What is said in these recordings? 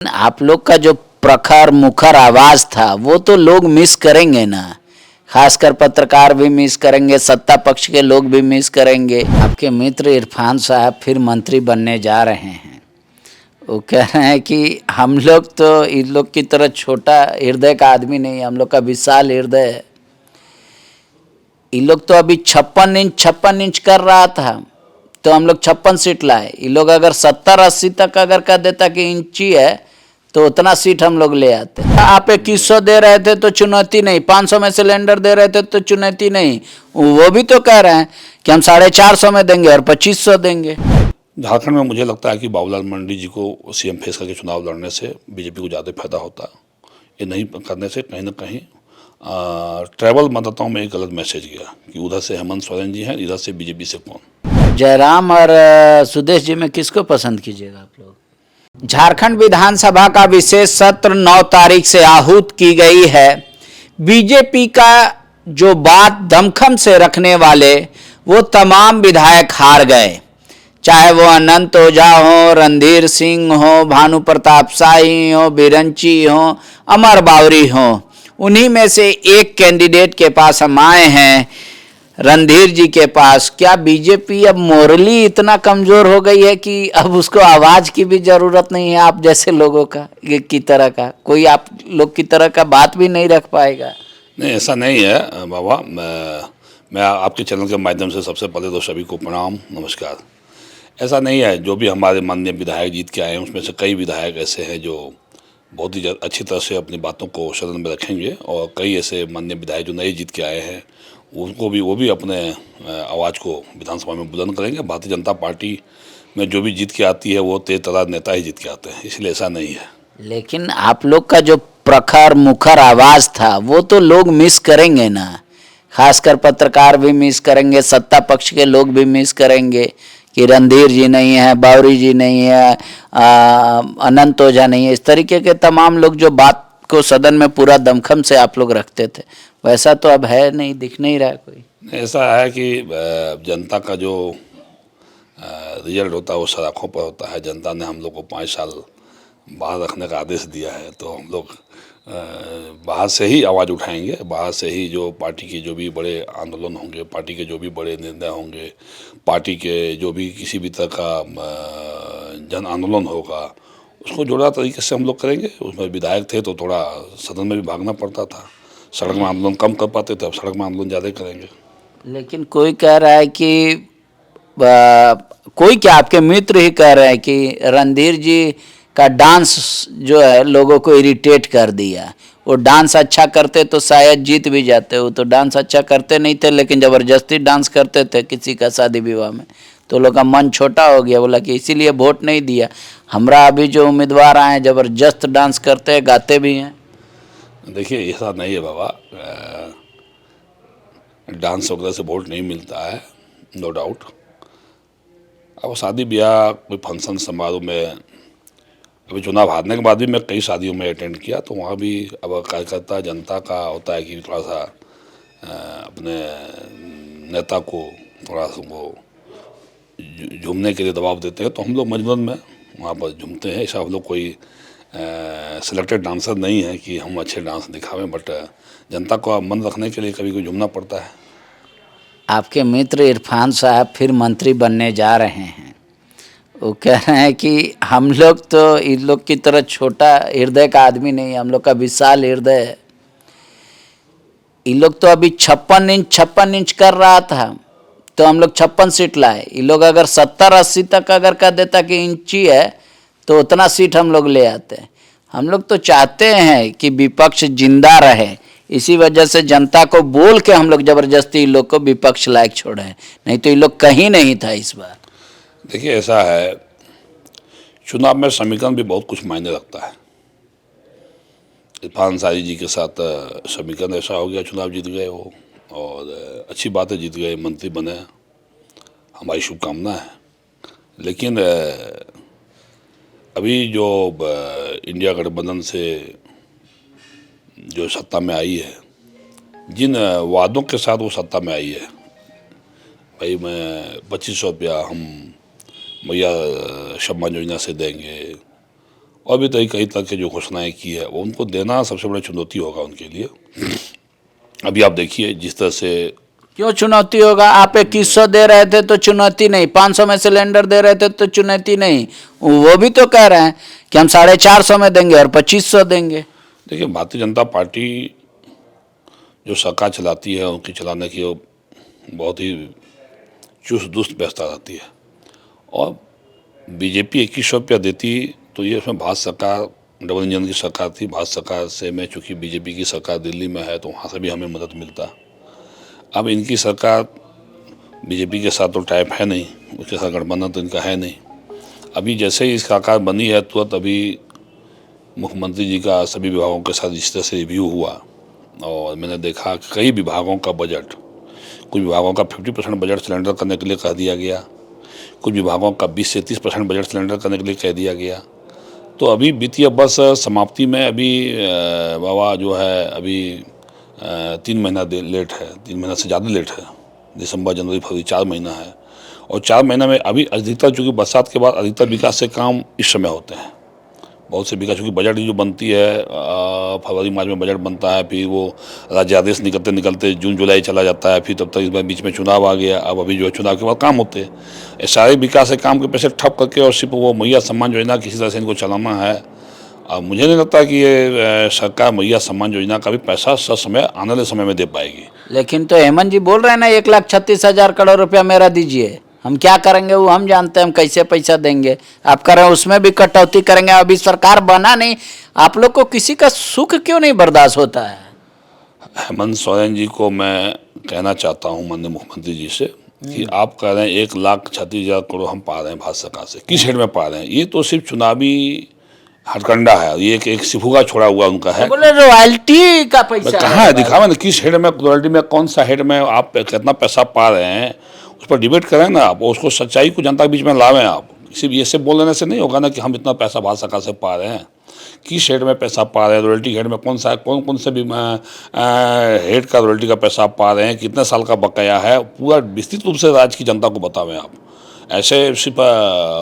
आप लोग का जो प्रखर मुखर आवाज था वो तो लोग मिस करेंगे ना। खासकर पत्रकार भी मिस करेंगे, सत्ता पक्ष के लोग भी मिस करेंगे। आपके मित्र इरफान साहब फिर मंत्री बनने जा रहे हैं। वो कह रहे हैं कि हम लोग तो इन लोग की तरह छोटा हृदय का आदमी नहीं, हम लोग का विशाल हृदय है। इन लोग तो अभी 56 इंच कर रहा था तो हम लोग 56 सीट लाए। ये लोग अगर 70-80 तक अगर कह देता कि इंची है तो उतना सीट हम लोग ले आते। आप 2100 दे रहे थे तो चुनौती नहीं, 500 में सिलेंडर दे रहे थे तो चुनौती नहीं। वो भी तो कह रहे हैं कि हम 450 में देंगे और 2500 देंगे। झारखंड में मुझे लगता है कि बाबूलाल मरांडी जी को सीएम फेस करके चुनाव लड़ने से बीजेपी को ज़्यादा फायदा होता है। ये नहीं करने से कहीं ना कहीं ट्रैवल मतदाताओं में एक गलत मैसेज गया कि उधर से हेमंत सोरेन जी हैं, इधर से बीजेपी से कौन। जयराम और सुदेश जी में किसको पसंद कीजिएगा आप लोग? झारखंड विधानसभा का विशेष सत्र 9 तारीख से आहूत की गई है। बीजेपी का जो बात दमखम से रखने वाले वो तमाम विधायक हार गए, चाहे वो अनंत ओझा हो, रणधीर सिंह हो, भानु प्रताप शाही हो, बिरंची हो, अमर बावरी हो। उन्हीं में से एक कैंडिडेट के पास हम आए हैं, रणधीर जी के पास। क्या बीजेपी अब मोरली इतना कमजोर हो गई है कि अब उसको आवाज की भी जरूरत नहीं है? आप जैसे लोगों का की तरह का कोई आप लोग की तरह का बात भी नहीं रख पाएगा। नहीं, ऐसा नहीं है बाबा। मैं आपके चैनल के माध्यम से सबसे पहले तो सभी को प्रणाम, नमस्कार। ऐसा नहीं है, जो भी हमारे माननीय विधायक जीत के आए हैं उसमें से कई विधायक ऐसे हैं जो बहुत ही अच्छी तरह से अपनी बातों को सदन में रखेंगे, और कई ऐसे माननीय विधायक जो नए जीत के आए हैं वो भी अपने आवाज़ को विधानसभा में बुलंद करेंगे। भारतीय जनता पार्टी में जो भी जीत के आती है वो तेज तर्रार नेता ही जीत के आते हैं, इसलिए ऐसा नहीं है। लेकिन आप लोग का जो प्रखर मुखर आवाज था वो तो लोग मिस करेंगे ना। खासकर पत्रकार भी मिस करेंगे, सत्ता पक्ष के लोग भी मिस करेंगे कि रणधीर जी नहीं है, बावरी जी नहीं है, अनंत ओझा नहीं है। इस तरीके के तमाम लोग जो बात को सदन में पूरा दमखम से आप लोग रखते थे, वैसा तो अब है नहीं, दिख नहीं रहा है कोई। ऐसा है कि जनता का जो रिजल्ट होता है वो सलाखों पर होता है। जनता ने हम लोग को 5 साल बाहर रखने का आदेश दिया है, तो हम लोग बाहर से ही आवाज़ उठाएंगे। बाहर से ही जो पार्टी के जो भी बड़े आंदोलन होंगे, पार्टी के जो भी बड़े निर्णय होंगे, पार्टी के जो भी किसी भी तरह का जन आंदोलन होगा, उसको जोड़ा तरीके से हम लोग करेंगे। उसमें विधायक थे तो थोड़ा सदन में भी भागना पड़ता था, सड़क में आंदोलन कम कर पाते थे, अब सड़क में आंदोलन ज़्यादा करेंगे। लेकिन कोई कह रहा है कि कोई क्या, आपके मित्र ही कह रहे हैं कि रणधीर जी का डांस जो है लोगों को इरिटेट कर दिया। वो डांस अच्छा करते तो शायद जीत भी जाते। वो तो डांस अच्छा करते नहीं थे, लेकिन ज़बरदस्ती डांस करते थे किसी का शादी विवाह में, तो लोग का मन छोटा हो गया। बोला कि इसीलिए वोट नहीं दिया। हमरा अभी जो उम्मीदवार आए हैं ज़बरदस्त डांस करते हैं, गाते भी हैं। देखिए, ऐसा नहीं है बाबा, डांस वगैरह से वोट नहीं मिलता है, नो डाउट। अब शादी ब्याह कोई फंक्शन समारोह में, अभी चुनाव हारने के बाद भी मैं कई शादियों में अटेंड किया, तो वहाँ भी अब कार्यकर्ता जनता का होता है कि थोड़ा सा अपने नेता को थोड़ा सा वो झूमने के लिए दबाव देते हैं, तो हम लोग मजबूरन में वहाँ पर झूमते हैं। ऐसा हम लोग कोई सिलेक्टेड डांसर नहीं है कि हम अच्छे डांस दिखावें, बट जनता को मन रखने के लिए कभी कोई झूमना पड़ता है। आपके मित्र इरफान साहब फिर मंत्री बनने जा रहे हैं। वो कह रहे हैं कि हम लोग तो इन लोग की तरह छोटा हृदय का आदमी नहीं, हम लोग का विशाल हृदय है। इन लोग तो अभी 56 इंच कर रहा था तो हम लोग 56 सीट लाए। ये लोग अगर 70-80 तक अगर कह देता कि इंची है तो उतना सीट हम लोग ले आते। हम लोग तो चाहते हैं कि विपक्ष जिंदा रहे, इसी वजह से जनता को बोल के हम लोग जबरदस्ती इन लोग को विपक्ष लायक छोड़े हैं, नहीं तो ये लोग कहीं नहीं था इस बार। देखिए, ऐसा है, चुनाव में समीकरण भी बहुत कुछ मायने रखता है। इरफान अंसारी जी के साथ समीकरण ऐसा हो गया, चुनाव जीत गए वो, और अच्छी बात है, जीत गए, मंत्री बने, हमारी शुभकामना है। लेकिन अभी जो इंडिया गठबंधन से जो सत्ता में आई है, जिन वादों के साथ वो सत्ता में आई है, भाई मैं 2500 रुपया हम भैया सम्मान योजना से देंगे, और भी कई तरह के जो घोषणाएं की है वो उनको देना सबसे बड़ी चुनौती होगा उनके लिए। अभी आप देखिए जिस तरह से क्यों चुनौती होगा? आप 2100 दे रहे थे तो चुनौती नहीं, 500 में सिलेंडर दे रहे थे तो चुनौती नहीं, वो भी तो कह रहे हैं कि हम 450 में देंगे और 2500 देंगे। देखिए, भारतीय जनता पार्टी जो सरकार चलाती है उनकी चलाने की वो बहुत ही चुस्त दुरुस्त व्यवस्था रहती है। और बीजेपी 2100 रुपया देती तो ये उसमें भारत सरकार डबल इंजन की सरकार थी। भारत सरकार से में चूँकि बीजेपी की सरकार दिल्ली में है तो वहाँ से भी हमें मदद मिलता। अब इनकी सरकार बीजेपी के साथ तो टाइप है नहीं, उसके साथ गठबंधन तो इनका है नहीं। अभी जैसे ही इस सरकार बनी है तुरंत अभी मुख्यमंत्री जी का सभी विभागों के साथ इस तरह से रिव्यू हुआ और मैंने देखा कि कई विभागों का बजट, कुछ विभागों का 50% बजट सिलेंडर करने के लिए कह दिया गया, कुछ विभागों का 20 से 30% बजट सिलेंडर करने के लिए कह दिया गया। तो अभी वित्तीय वर्ष समाप्ति में अभी बाबा जो है अभी 3 महीना लेट है, 3 महीना से ज़्यादा लेट है। दिसंबर, जनवरी, फरवरी 4 महीना है और 4 महीना में अभी अधिकतर चूँकि बरसात के बाद अधिकतर विकास के काम इस समय होते हैं। बहुत से विकास चूँकि बजट जो बनती है फरवरी मार्च में बजट बनता है, फिर वो राज्यादेश निकलते निकलते जून जुलाई चला जाता है, फिर तब तक इस बीच में चुनाव आ गया। अब अभी जो है चुनाव के बाद काम होते हैं, ये सारे विकास के काम के पैसे ठप करके और सिर्फ वो मैया सम्मान योजना किसी तरह से इनको चलाना है। अब मुझे नहीं लगता कि ये सरकार मैया सम्मान योजना का भी पैसा समय आने वाले समय में दे पाएगी। लेकिन तो हेमंत जी बोल रहे हैं ना 1,36,000 करोड़ रुपया मेरा दीजिए, हम क्या करेंगे वो हम जानते हैं, हम कैसे पैसा देंगे। आप कह रहे हैं उसमें भी कटौती करेंगे, अभी सरकार बना नहीं, आप लोग को किसी का सुख क्यों नहीं बर्दाश्त होता है? हेमंत सोरेन जी को मैं कहना चाहता हूँ माननीय मुख्यमंत्री जी से कि आप कह रहे हैं 1,36,000 करोड़ हम पा रहे हैं भारत सरकार से, किस हेड में पा रहे हैं? ये तो सिर्फ चुनावी हथकंडा है, ये एक सिफुगा छोड़ा हुआ उनका है। तो बोले रॉयल्टी का पैसा कहाँ है, दिखावा ना किस हेड में, रॉयल्टी में कौन सा हेड में आप कितना पैसा पा रहे हैं, उस पर डिबेट करें ना आप, उसको सच्चाई को जनता के बीच में लावें आप। सिर्फ ये से बोल देने से नहीं होगा ना कि हम इतना पैसा भारत सरकार से पा रहे हैं। किस हेड में पैसा पा रहे हैं, रॉयल्टी हेड में कौन सा, कौन से भी हेड का रॉयल्टी का पैसा आप पा रहे हैं, कितने साल का बकाया है, पूरा विस्तृत रूप से राज्य की जनता को बतावें आप। ऐसे सिर्फ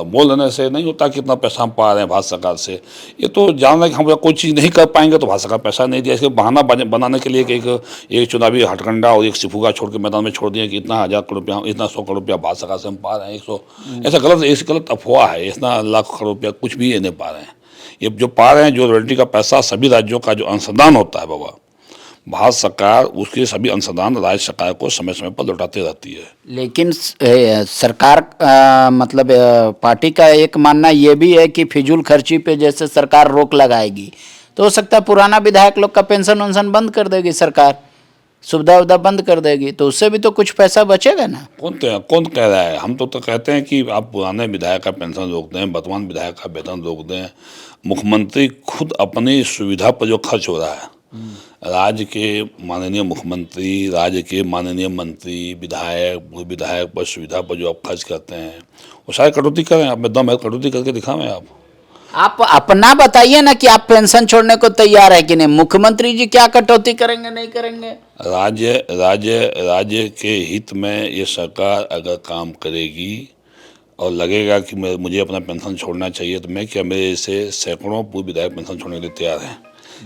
बोल देने से नहीं होता कितना पैसा हम पा रहे हैं भारत सरकार से। ये तो जानना कि हम कोई चीज़ नहीं कर पाएंगे तो भारत सरकार पैसा नहीं दिया, इसके बहाना बनाने के लिए एक चुनावी हथकंडा और एक सिफुगा छोड़ के मैदान में छोड़ दिया कि इतना 1,000 करोड़ रुपया, इतना 100 करोड़ रुपया भारत सरकार से हम पा रहे हैं 100। ऐसा गलत अफवाह है, इतना लाख करोड़ रुपया कुछ भी ये नहीं पा रहे हैं। ये जो पा रहे हैं, जो रॉयल्टी का पैसा सभी राज्यों का जो अंशदान होता है बाबा, भारत सरकार उसके सभी अंशदान राज्य सरकार को समय समय पर लौटाती रहती है। लेकिन सरकार मतलब पार्टी का एक मानना ये भी है कि फिजूल खर्ची पे जैसे सरकार रोक लगाएगी तो हो सकता है पुराना विधायक लोग का पेंशन वेंशन बंद कर देगी सरकार, सुविधा उविधा बंद कर देगी, तो उससे भी तो कुछ पैसा बचेगा ना। कौन कह रहा है? हम तो कहते हैं कि आप पुराने विधायक का पेंशन रोक दें, वर्तमान विधायक का वेतन रोक दें। मुख्यमंत्री खुद अपनी सुविधा पर जो खर्च हो रहा है, राज्य के माननीय मुख्यमंत्री, राज्य के माननीय मंत्री, विधायक पर सुविधा पर जो आप खर्च करते हैं वो सारे कटौती करें। आप में दम है, कटौती करके दिखावें आप अपना बताइए ना कि आप पेंशन छोड़ने को तैयार है कि नहीं। मुख्यमंत्री जी क्या कटौती करेंगे, नहीं करेंगे? राज्य के हित में ये सरकार अगर काम करेगी और लगेगा कि मुझे अपना पेंशन छोड़ना चाहिए तो मैं क्या, मेरे से सैकड़ों पूर्व विधायक पेंशन छोड़ने के लिए तैयार हैं।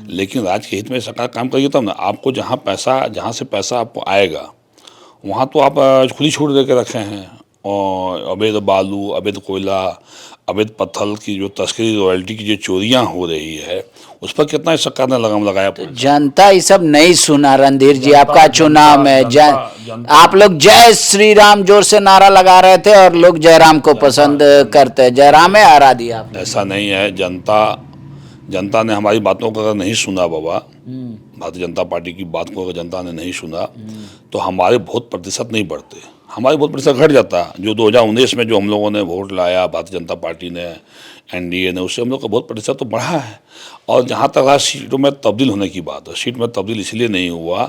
लेकिन राज्य के हित में सरकार काम करेगी तब ना। आपको जहाँ से पैसा आपको आएगा वहाँ तो आप खुली छूट दे के रखे हैं, और अवैध बालू, अवैध कोयला, अवैध पत्थर की जो तस्करी, रॉयल्टी की जो चोरियां हो रही है उस पर कितना सरकार ने लगाम लगाया। तो जनता ये सब नहीं सुना रणधीर जी, आपका चुनाव में आप लोग जय श्री राम जोर से नारा लगा रहे थे और लोग जयराम को पसंद करते हैं, जयराम है हरा दिया। ऐसा नहीं है, जनता ने हमारी बातों को अगर नहीं सुना बाबा, भारतीय जनता पार्टी की बात को अगर जनता ने नहीं सुना तो हमारे वोट प्रतिशत नहीं बढ़ते, हमारे वोट प्रतिशत घट जाता। जो 2019 में जो हम लोगों ने वोट लाया भारतीय जनता पार्टी ने, एनडीए ने, उससे हम लोग का वोट प्रतिशत तो बढ़ा है। और जहाँ तक सीटों में तब्दील होने की बात है, सीट में तब्दील इसलिए नहीं हुआ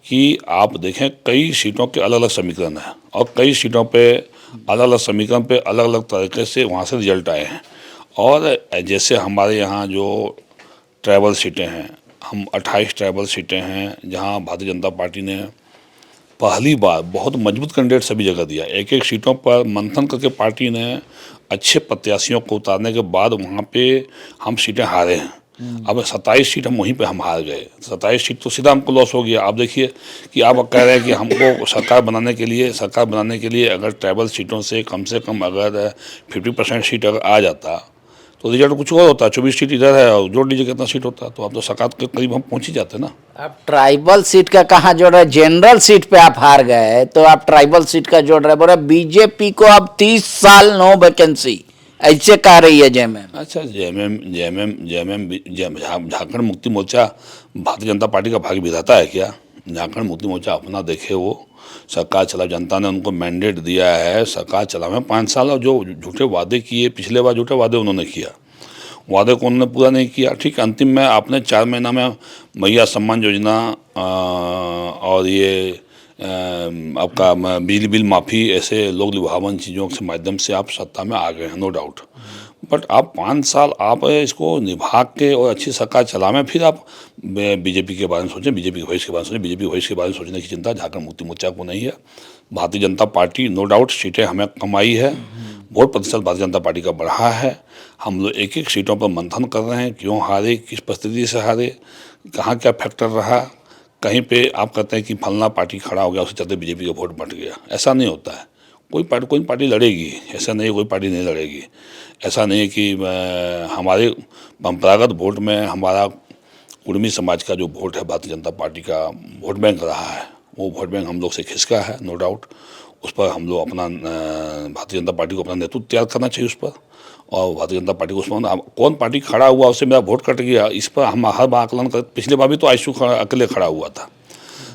कि आप देखें कई सीटों के अलग अलग समीकरण हैं और कई सीटों पे अलग अलग समीकरण पे अलग अलग तरीके से वहाँ से रिजल्ट आए हैं। और जैसे हमारे यहाँ जो ट्राइबल सीटें हैं, हम 28 ट्राइबल सीटें हैं जहाँ भारतीय जनता पार्टी ने पहली बार बहुत मजबूत कैंडिडेट सभी जगह दिया। एक एक सीटों पर मंथन करके पार्टी ने अच्छे प्रत्याशियों को उतारने के बाद वहाँ पे हम सीटें हारे हैं। अब 27 सीट हम वहीं पे हम हार गए। 27 सीट तो सीधा हमको लॉस हो गया। आप देखिए कि आप कह रहे हैं कि हमको सरकार बनाने के लिए अगर ट्राइबल सीटों से कम अगर 50% सीट अगर आ जाता तो रिजल्ट कुछ और होता। 24 सीट इधर है और जोड़ लीजिए कितना सीट होता, तो आप तो सरकार के करीब हम पहुँच ही जाते ना। आप ट्राइबल सीट का कहाँ जोड़ रहे? जनरल सीट पे आप हार गए तो आप ट्राइबल सीट का जोड़ रहे। बोल रहे बीजेपी को अब 30 साल नो वैकेंसी, ऐसे कह रही है जेएमएम। अच्छा, झारखंड मुक्ति मोर्चा भारतीय जनता पार्टी का भाग विधाता है क्या? झारखंड मुक्ति मोर्चा अपना देखे, वो सरकार चला, जनता ने उनको मैंडेट दिया है, सरकार चलावे 5 साल। और जो झूठे वादे किए पिछले बार, झूठे वादे उन्होंने किया, वादे को उन्होंने पूरा नहीं किया। ठीक, अंतिम में आपने 4 महीना में मैया सम्मान योजना और ये आपका बिजली बिल माफ़ी, ऐसे लोक लुभावन चीज़ों के माध्यम से आप सत्ता में आ गए हैं, नो डाउट। बट आप 5 साल आप इसको निभा के और अच्छी सरकार चलावें, फिर आप बीजेपी के बारे में सोचें, बीजेपी के भविष्य के बारे में सोचें। बीजेपी के भविष्य के बारे में सोचने की चिंता झारखंड मुक्ति मोर्चा को नहीं है। Bharatiya Janata party no doubt सीटें हमें कमाई है, वोट प्रतिशत भारतीय जनता पार्टी का बढ़ा है। हम लोग एक एक सीटों पर मंथन कर रहे हैं, क्यों हारे, किस परिस्थिति से हारे, कहाँ क्या फैक्टर रहा। कहीं पे आप कहते हैं कि फलना पार्टी खड़ा हो गया, उसके चलते बीजेपी का वोट बढ़ गया। ऐसा नहीं होता है। कोई पार्टी लड़ेगी, ऐसा नहीं है कोई पार्टी नहीं लड़ेगी। ऐसा नहीं है कि हमारे परंपरागत वोट में हमारा कुर्मी समाज का जो वोट है, भारतीय जनता पार्टी का वोट बैंक रहा है, वो वोट बैंक हम लोग से खिसका है, नो डाउट। उस पर हम लोग अपना भारतीय जनता पार्टी को अपना नेतृत्व तैयार करना चाहिए उस पर। और भारतीय जनता पार्टी को उसमें कौन पार्टी खड़ा हुआ उससे मेरा वोट कट गया, इस पर हम हर बार आकलन कर। पिछले बार भी तो आयशु अकेले खड़ा हुआ था,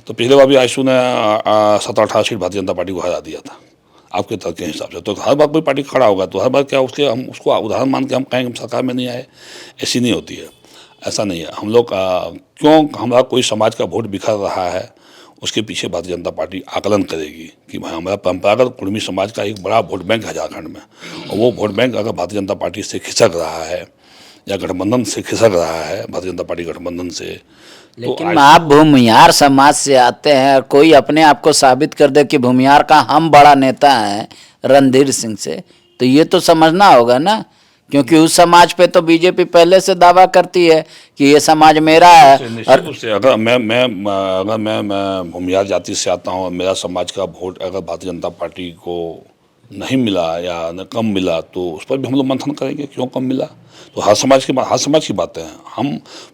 तो पिछले बार भी आयशु ने 17-18 सीट भारतीय जनता पार्टी को हरा दिया था आपके तर्क के हिसाब से। तो हर बार कोई पार्टी खड़ा होगा तो हर बार क्या उसके हम उसको उदाहरण मान के हम कहेंगे हम सरकार में नहीं आए, ऐसी नहीं होती है। ऐसा नहीं है। हम लोग क्यों हमारा कोई समाज का वोट बिखर रहा है, उसके पीछे भारतीय जनता पार्टी आकलन करेगी कि भाई हमारा परंपरागत कुर्मी समाज का एक बड़ा वोट बैंक है झारखंड में, और वो वोट बैंक अगर भारतीय जनता पार्टी से खिसक रहा है या गठबंधन से खिसक रहा है, भारतीय जनता पार्टी गठबंधन से। लेकिन तो आप भूमिहार समाज से आते हैं और कोई अपने आप को साबित कर दे कि भूमिहार का हम बड़ा नेता हैं रणधीर सिंह से, तो ये तो समझना होगा ना, क्योंकि उस समाज पे तो बीजेपी पहले से दावा करती है कि ये समाज मेरा है। और से अगर मैं भूमिहार जाति से आता हूँ, मेरा समाज का वोट अगर भारतीय जनता पार्टी को नहीं मिला या न कम मिला, तो उस पर भी हम लोग मंथन करेंगे क्यों कम मिला। तो हर समाज की बातें हैं। हम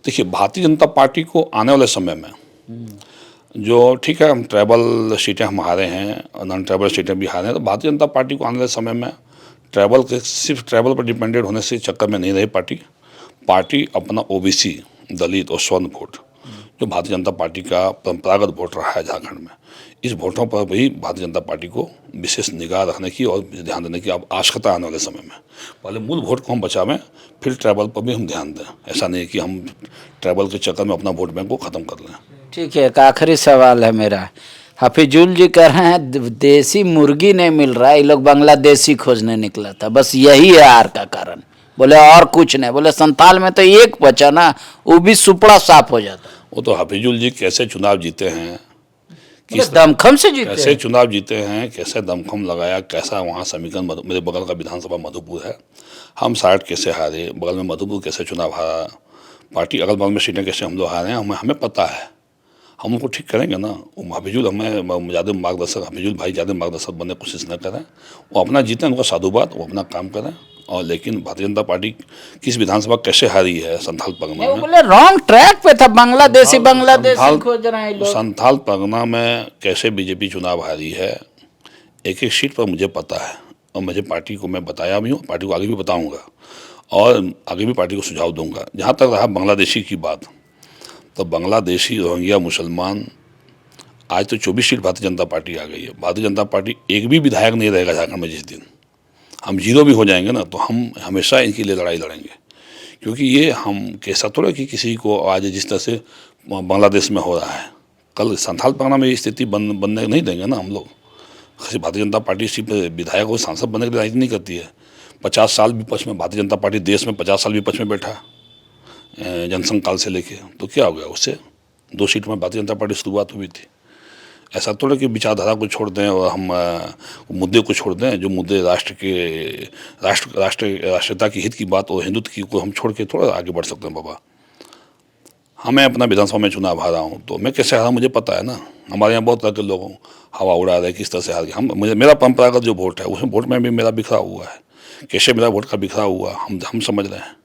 देखिए, भारतीय जनता पार्टी को आने वाले समय में जो, ठीक है, हम ट्राइबल सीटें हम हारे हैं और नॉन ट्राइबल सीटें भी हारे हैं, तो भारतीय जनता पार्टी को आने वाले समय में सिर्फ ट्राइबल पर डिपेंडेंट होने से चक्कर में नहीं रही पार्टी अपना ओबीसी, दलित और स्वर्ण वोट, जो भारतीय जनता पार्टी का परंपरागत वोट रहा है झारखंड में, इस वोटों पर भी भारतीय जनता पार्टी को विशेष निगाह रखने की और ध्यान देने की अब आवश्यकता आने वाले समय में। पहले मूल वोट को हम बचावें, फिर ट्राइबल पर भी हम ध्यान दें। ऐसा नहीं कि हम ट्राइबल के चक्कर में अपना वोट बैंक को ख़त्म कर लें। ठीक है, एक आखिरी सवाल है मेरा। हफीजुल जी कह रहे हैं देसी मुर्गी नहीं मिल रहा है, ये लोग बांग्लादेशी खोजने निकला था, बस यही है हार का कारण। बोले और कुछ नहीं। बोले संथाल में तो एक बचा ना, वो भी सुपड़ा साफ हो जाता। वो तो हफीजुल जी कैसे चुनाव जीते हैं, किस दमखम से जीते, कैसे चुनाव जीते हैं, कैसे दमखम लगाया, कैसा वहाँ समीकरण। मेरे बगल का विधानसभा मधुपुर है, हम 60 कैसे हारे, बगल में मधुपुर कैसे चुनाव हारा, पार्टी अगल बगल में सीटें कैसे हम लोग हारे हैं, हमें पता है। हम उनको ठीक करेंगे ना। हफीजुल हमें ज़्यादा मार्गदर्शक, हफीजुल भाई ज़्यादा मार्गदर्शक बनने की कोशिश न करें। वो अपना जीतें, उनका साधुवाद, वो अपना काम करें। और लेकिन भारतीय जनता पार्टी किस विधानसभा कैसे हारी है संथाल परगना में, बोले रॉन्ग ट्रैक पे था, बांग्लादेशी खोज रहे हैं लोग। संथाल परगना में कैसे बीजेपी चुनाव हारी है, एक एक सीट पर मुझे पता है, और मुझे पार्टी को मैं बताया भी हूँ, पार्टी को आगे भी बताऊँगा और आगे भी पार्टी को सुझाव दूंगा। जहाँ तक रहा बांग्लादेशी की बात, तो बांग्लादेशी, रोहिंग्या, मुसलमान, आज तो 24 सीट भारतीय जनता पार्टी आ गई है। भारतीय जनता पार्टी एक भी विधायक नहीं रहेगा झारखंड में। जिस दिन हम जीरो भी हो जाएंगे ना, तो हम हमेशा इनके लिए लड़ाई लड़ेंगे, क्योंकि ये हम कैसा थोड़ा कि किसी को आज जिस तरह से बांग्लादेश में हो रहा है, कल संथाल परगना में ये स्थिति बनने नहीं देंगे ना हम लोग। भारतीय जनता पार्टी सिर्फ विधायक और सांसद बनने के लिए राजनीति नहीं करती है। 50 साल विपक्ष में भारतीय जनता पार्टी देश में 50 साल विपक्ष में बैठा, जनसंघ काल से लेके, तो क्या हो गया उससे 2 सीट में भारतीय जनता पार्टी शुरुआत हुई थी। ऐसा तो नहीं कि विचारधारा को छोड़ दें और हम मुद्दे को छोड़ दें, जो मुद्दे राष्ट्रीयता की हित की बात और हिंदुत्व की को हम छोड़ के थोड़ा आगे बढ़ सकते हैं बाबा। हाँ, मैं अपना विधानसभा में चुनाव हारा हूँ, तो मैं कैसे हारा मुझे पता है ना। हमारे यहाँ बहुत तरह के लोग हवा उड़ा रहे किस तरह से हार गए। मेरा परंपरागत जो वोट है उसमें वोट में भी मेरा बिखरा हुआ है। कैसे मेरा वोट का बिखरा हुआ हम समझ रहे हैं,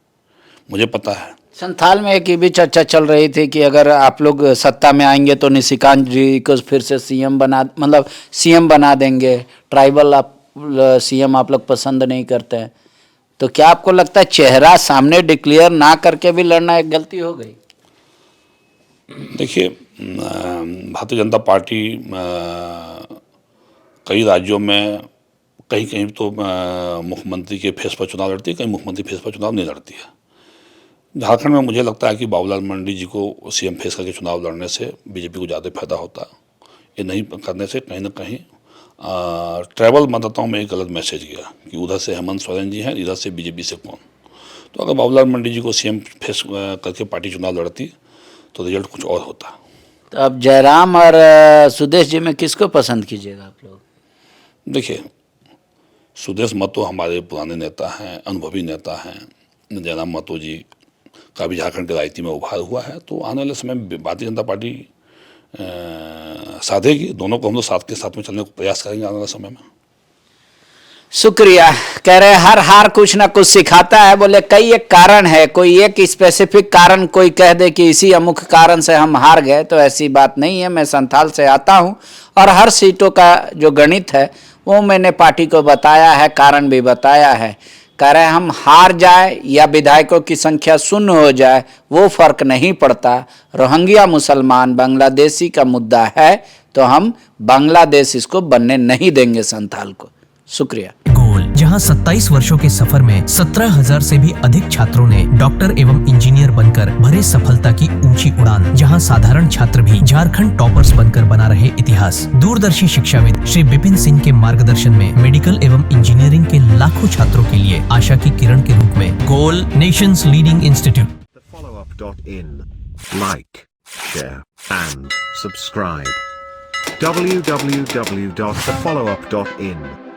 मुझे पता है। संथाल में एक ये भी चर्चा चल रही थी कि अगर आप लोग सत्ता में आएंगे तो निशिकांत जी को फिर से सीएम बना देंगे। ट्राइबल सीएम आप लोग पसंद नहीं करते हैं, तो क्या आपको लगता है चेहरा सामने डिक्लेयर ना करके भी लड़ना एक गलती हो गई? देखिए, भारतीय जनता पार्टी कई राज्यों में कहीं कहीं तो मुख्यमंत्री के फेस पर चुनाव लड़ती है, कहीं मुख्यमंत्री फेस पर चुनाव नहीं लड़ती है। झारखंड में मुझे लगता है कि बाबूलाल मरांडी जी को सीएम फेस करके चुनाव लड़ने से बीजेपी को ज़्यादा फायदा होता है। ये नहीं करने से कहीं ना कहीं ट्राइबल मतदाताओं में एक गलत मैसेज गया कि उधर से हेमंत सोरेन जी हैं, इधर से बीजेपी से कौन। तो अगर बाबूलाल मरांडी जी को सीएम फेस करके पार्टी चुनाव लड़ती तो रिजल्ट कुछ और होता। तो अब जयराम और सुदेश जी में किसको पसंद कीजिएगा आप लोग? देखिए, सुदेश महतो हमारे पुराने नेता हैं, अनुभवी नेता हैं। जयराम महतो जी का भी झारखंड की राजनीति में उभार हुआ है, तो आने वाले समय में भारतीय जनता पार्टी साधेगी। दोनों को हम लोग साथ के साथ में चलने का प्रयास करेंगे आने वाले समय में। शुक्रिया। कह रहे हर हार कुछ ना कुछ सिखाता है। बोले कई एक कारण है, कोई एक स्पेसिफिक कारण कोई कह दे कि इसी अमुक कारण से हम हार गए, तो ऐसी बात नहीं है। मैं संथाल से आता हूं और हर सीटों का जो गणित है वो मैंने पार्टी को बताया है, कारण भी बताया है। कह रहे हम हार जाए या विधायकों की संख्या शून्य हो जाए वो फर्क नहीं पड़ता। रोहिंग्या मुसलमान बांग्लादेशी का मुद्दा है तो हम बांग्लादेश इसको बनने नहीं देंगे संथाल को। शुक्रिया। गोल, जहां 27 वर्षों के सफर में 17,000 से भी अधिक छात्रों ने डॉक्टर एवं इंजीनियर बनकर भरे सफलता की ऊंची उड़ान, जहां साधारण छात्र भी झारखंड टॉपर्स बनकर बना रहे इतिहास। दूरदर्शी शिक्षाविद श्री विपिन सिंह के मार्गदर्शन में मेडिकल एवं इंजीनियरिंग के लाखों छात्रों के लिए आशा की किरण के रूप में गोल, nation's leading institute. thefollowup.in. Like, share and subscribe. www.thefollowup.in